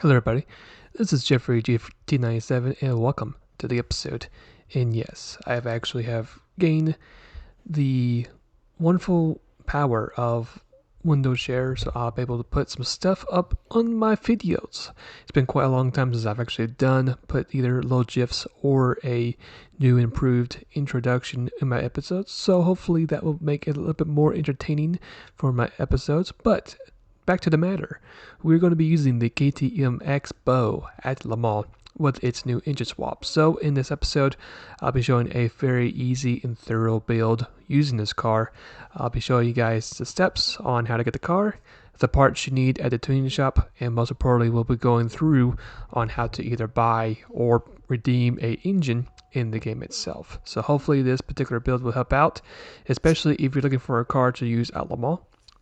Hello everybody, this is Jeffrey GT7 and welcome to the episode. And yes, I have gained the wonderful power of window share, so I'll be able to put some stuff up on my videos. It's been quite a long time since I've actually put either little GIFs or a new improved introduction in my episodes, so hopefully that will make it a little bit more entertaining for my episodes. But back to the matter, we're going to be using the KTM X bow at Le Mans with its new engine swap. So in this episode, I'll be showing a very easy and thorough build using this car. I'll be showing you guys the steps on how to get the car, the parts you need at the tuning shop, and most importantly, we'll be going through on how to either buy or redeem a engine in the game itself. So hopefully this particular build will help out, especially if you're looking for a car to use at Le Mans.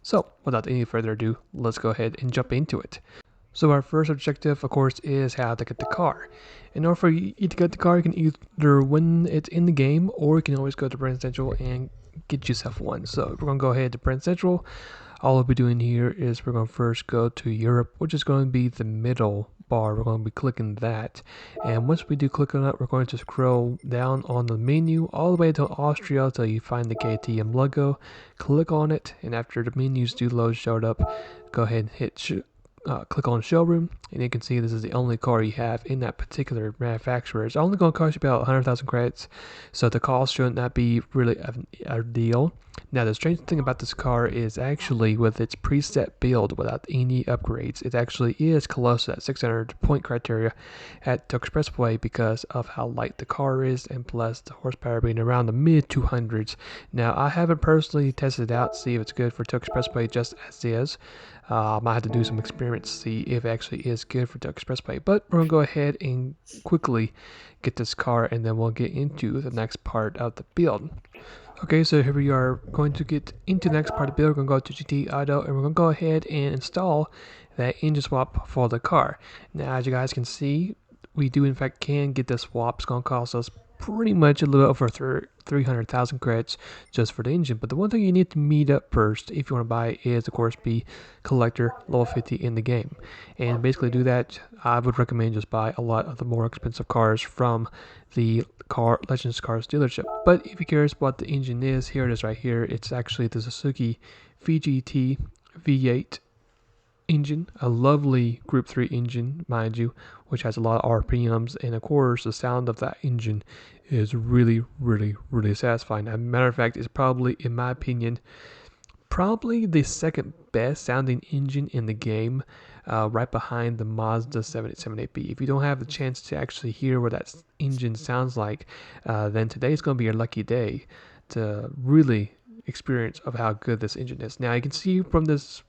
So without any further ado, let's go ahead and jump into it. So our first objective, of course, is how to get the car. In order for you to get the car, you can either win it in the game, or you can always go to Brand Central and get yourself one. So we're going to go ahead to Brand Central. All we'll be doing here is we're going to first go to Europe, which is going to be the middle bar. We're going to be clicking that. And once we do click on it, we're going to scroll down on the menu all the way to Austria until you find the KTM logo. Click on it, and after the menus do load showed up, go ahead and hit click on showroom, and you can see this is the only car you have in that particular manufacturer. It's only going to cost you about 100,000 credits, so the cost should not be really a deal. Now the strange thing about this car is actually with its preset build without any upgrades, it actually is close to that 600 point criteria at the Expressway because of how light the car is, and plus the horsepower being around the mid 200s. Now I haven't personally tested it out to see if it's good for Tokyo Expressway just as is. I might have to do some experiments to see if it actually is good for Tokyo Expressway, but we're going to go ahead and quickly get this car, and then we'll get into the next part of the build. Okay, so here we are going to get into the next part of the build. We're going to go to GT Auto, and we're going to go ahead and install that engine swap for the car. Now, as you guys can see, we do in fact can get this swap. It's going to cost us pretty much a little over 300,000 credits just for the engine. But the one thing you need to meet up first if you want to buy is, of course, be collector level 50 in the game. And basically do that, I would recommend just buy a lot of the more expensive cars from the Legends Cars dealership. But if you're curious what the engine is, here it is right here. It's actually the Suzuki VGT V8 engine, a lovely Group 3 engine, mind you, which has a lot of RPMs, and of course the sound of that engine is really satisfying. As a matter of fact, it's probably, in my opinion, probably the second best sounding engine in the game, right behind the Mazda 778B. If you don't have the chance to actually hear what that engine sounds like, then today's going to be your lucky day to really experience of how good this engine is. Now you can see from this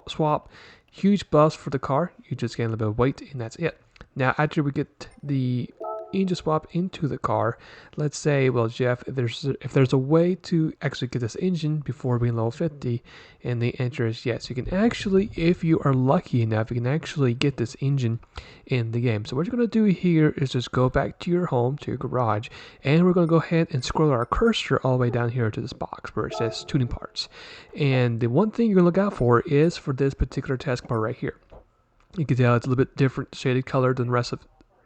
swap, huge buffs for the car. You just gain a little bit of weight, and that's it. Now after we get the engine swap into the car, let's say, well, Jeff, if there's a way to actually get this engine before being level 50, and the answer is yes. You can actually, if you are lucky enough, you can actually get this engine in the game. So what you're going to do here is just go back to your home, to your garage, and we're going to go ahead and scroll our cursor all the way down here to this box where it says tuning parts. And the one thing you're going to look out for is for this particular taskbar right here. You can tell it's a little bit different shaded color than the rest of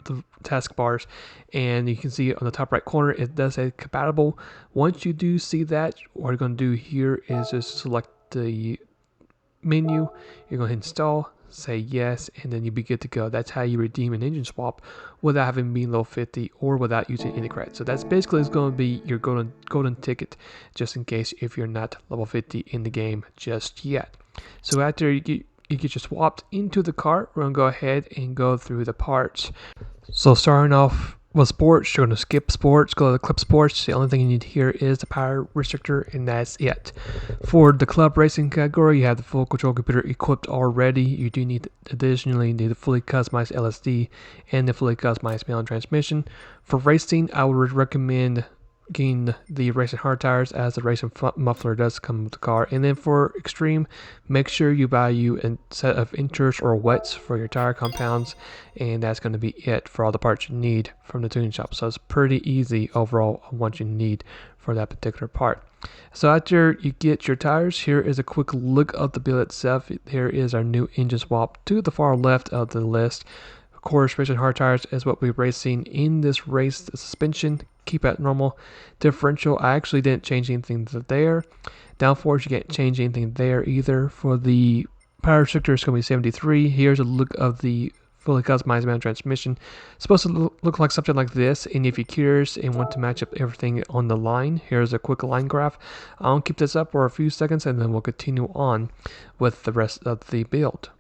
the taskbars, and you can see on the top right corner it does say compatible. Once you do see that, what you're going to do here is just select the menu, you're going to install, say yes, and then you'll be good to go. That's how you redeem an engine swap without having been level 50 or without using any credits. So that's basically going to be your golden ticket, just in case if you're not level 50 in the game just yet. So after you get your swapped into the car, we're going to go ahead and go through the parts. So starting off with sports, you're going to skip sports, go to the clip sports. The only thing you need here is the power restrictor, and that's it. For the club racing category, you have the full control computer equipped already. You do additionally need the fully customized LSD and the fully customized manual transmission. For racing, I would recommend getting the racing hard tires, as the racing muffler does come with the car. And then for extreme, make sure you buy you a set of inters or wets for your tire compounds, and that's going to be it for all the parts you need from the tuning shop. So it's pretty easy overall on what you need for that particular part. So after you get your tires, here is a quick look of the build itself. Here is our new engine swap to the far left of the list. Of course, racing hard tires is what we're racing in this race. The suspension, keep at normal. Differential, I actually didn't change anything there. Downforce, you can't change anything there either. For the power restrictor, it's going to be 73. Here's a look of the fully customized manual transmission. It's supposed to look like something like this, and if you're curious and want to match up everything on the line, here's a quick line graph. I'll keep this up for a few seconds and then we'll continue on with the rest of the build.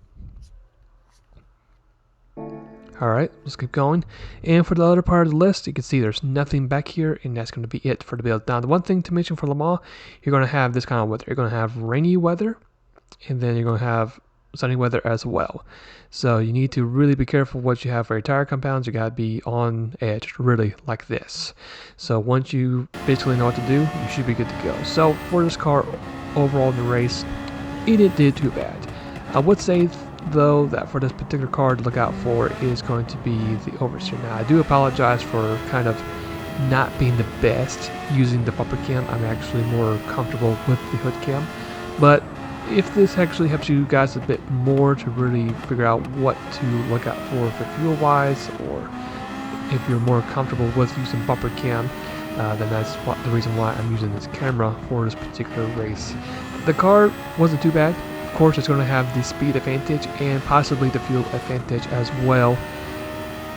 Alright, let's keep going. And for the other part of the list, you can see there's nothing back here, and that's going to be it for the build. Now, the one thing to mention for Le Mans, you're going to have this kind of weather. You're going to have rainy weather, and then you're going to have sunny weather as well. So you need to really be careful what you have for your tire compounds. You got to be on edge, really, like this. So once you basically know what to do, you should be good to go. So for this car, overall in the race, it didn't do too bad. I would say though that for this particular car to look out for is going to be the oversteer. Now I do apologize for kind of not being the best using the bumper cam. I'm actually more comfortable with the hood cam, but if this actually helps you guys a bit more to really figure out what to look out for fuel wise, or if you're more comfortable with using bumper cam, then that's the reason why I'm using this camera for this particular race. The car wasn't too bad. Of course, it's going to have the speed advantage and possibly the fuel advantage as well.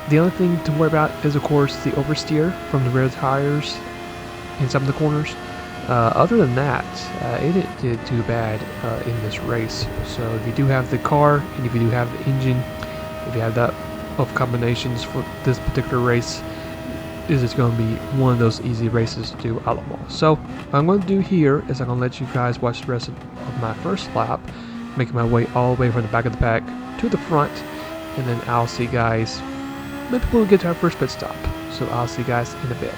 The only thing to worry about is, of course, the oversteer from the rear tires in some of the corners. Other than that, it didn't do too bad in this race. So if you do have the car, and if you do have the engine, if you have that of combinations for this particular race, this is going to be one of those easy races to do at Le Mans. So what I'm going to do here is I'm going to let you guys watch the rest of my first lap, making my way all the way from the back of the pack to the front, and then I'll see you guys maybe we'll get to our first pit stop. So I'll see you guys in a bit.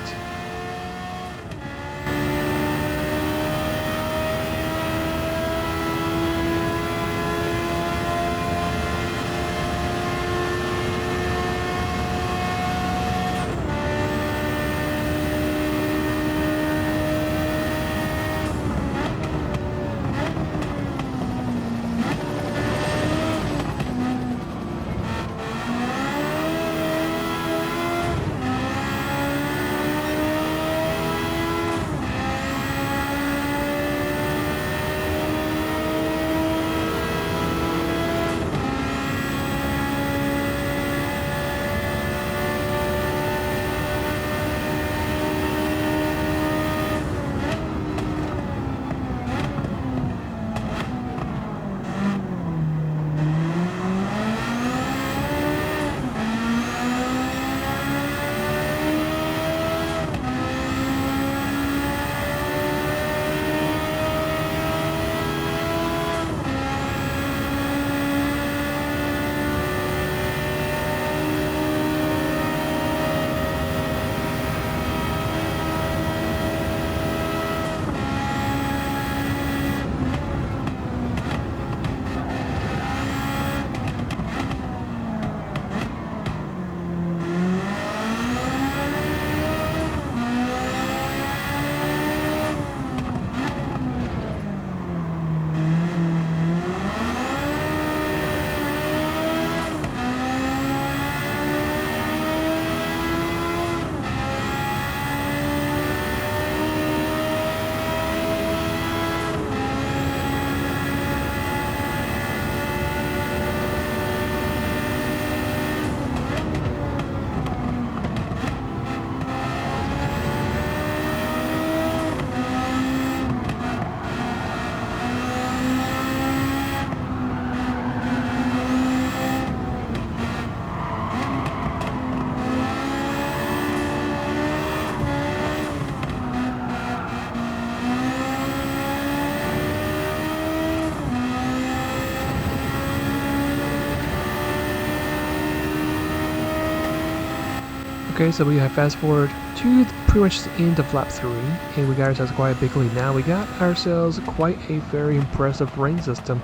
Okay, so we have fast forward to pretty much the end of lap 3, and we got ourselves quite a big lead. Now we got ourselves quite a very impressive rain system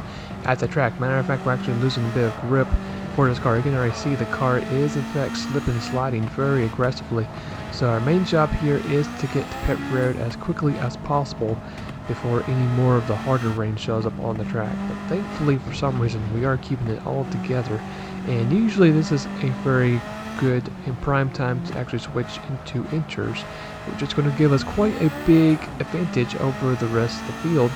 at the track. Matter of fact, we're actually losing a bit of grip for this car. You can already see the car is in fact slipping and sliding very aggressively. So our main job here is to get to pit road as quickly as possible before any more of the harder rain shows up on the track. But thankfully, for some reason, we are keeping it all together. And usually this is a very good and prime time to actually switch into inters, which is going to give us quite a big advantage over the rest of the field,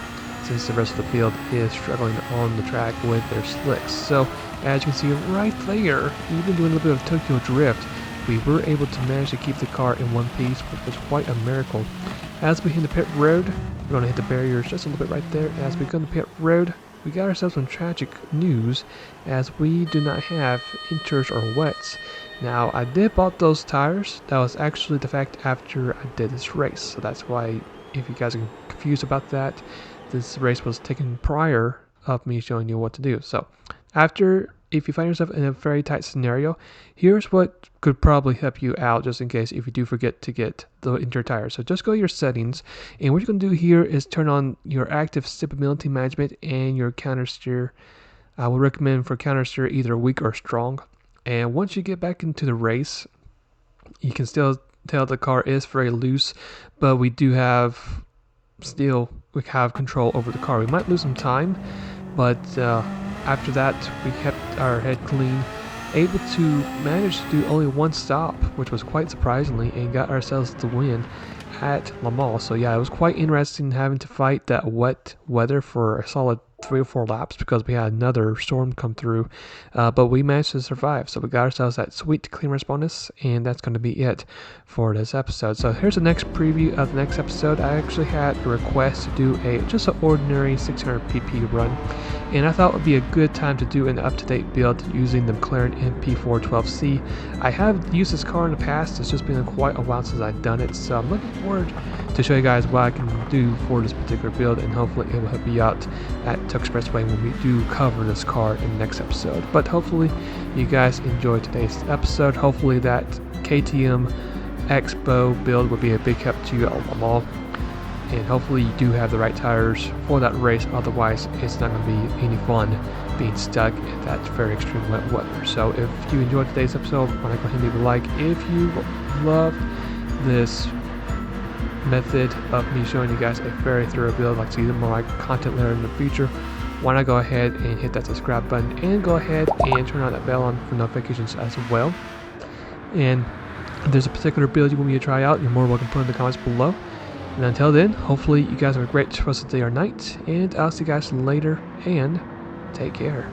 since the rest of the field is struggling on the track with their slicks. So as you can see right there, even doing a little bit of Tokyo Drift, we were able to manage to keep the car in one piece, which was quite a miracle. As we hit the pit road, we're going to hit the barriers just a little bit right there. As we go to the pit road, we got ourselves some tragic news, as we do not have inters or wets. Now, I did bought those tires. That was actually the fact after I did this race. So that's why, if you guys are confused about that, this race was taken prior of me showing you what to do. So if you find yourself in a very tight scenario, here's what could probably help you out, just in case if you do forget to get the inter tires. So just go to your settings, and what you're going to do here is turn on your active stability management and your counter steer. I would recommend for counter steer either weak or strong. And once you get back into the race, you can still tell the car is very loose, but we have control over the car. We might lose some time, but after that, we kept our head clean, able to manage to do only one stop, which was quite surprisingly, and got ourselves the win at Le Mans. So yeah, it was quite interesting having to fight that wet weather for a solid 3 or 4 laps, because we had another storm come through, but we managed to survive. So we got ourselves that sweet clearance bonus, and that's going to be it for this episode. So here's the next preview of the next episode. I actually had a request to do just an ordinary 600 pp run, and I thought it would be a good time to do an up-to-date build using the McLaren MP412C. I have used this car in the past. It's just been quite a while since I've done it, so I'm looking forward to show you guys what I can do for this particular build, and hopefully it will help you out at Tokyo Expressway when we do cover this car in the next episode. But hopefully you guys enjoyed today's episode. Hopefully that KTM Expo build will be a big help to you at Le Mans, and hopefully you do have the right tires for that race. Otherwise, it's not going to be any fun being stuck in that very extreme wet weather. So if you enjoyed today's episode, why not go ahead and leave a like. If you loved this method of me showing you guys a very thorough build, like see more like content later in the future, why not go ahead and hit that subscribe button, and go ahead and turn on that bell on for notifications as well. And if there's a particular build you want me to try out, you're more welcome to put in the comments below. And until then, hopefully you guys have a great rest of the day or night, and I'll see you guys later, and take care.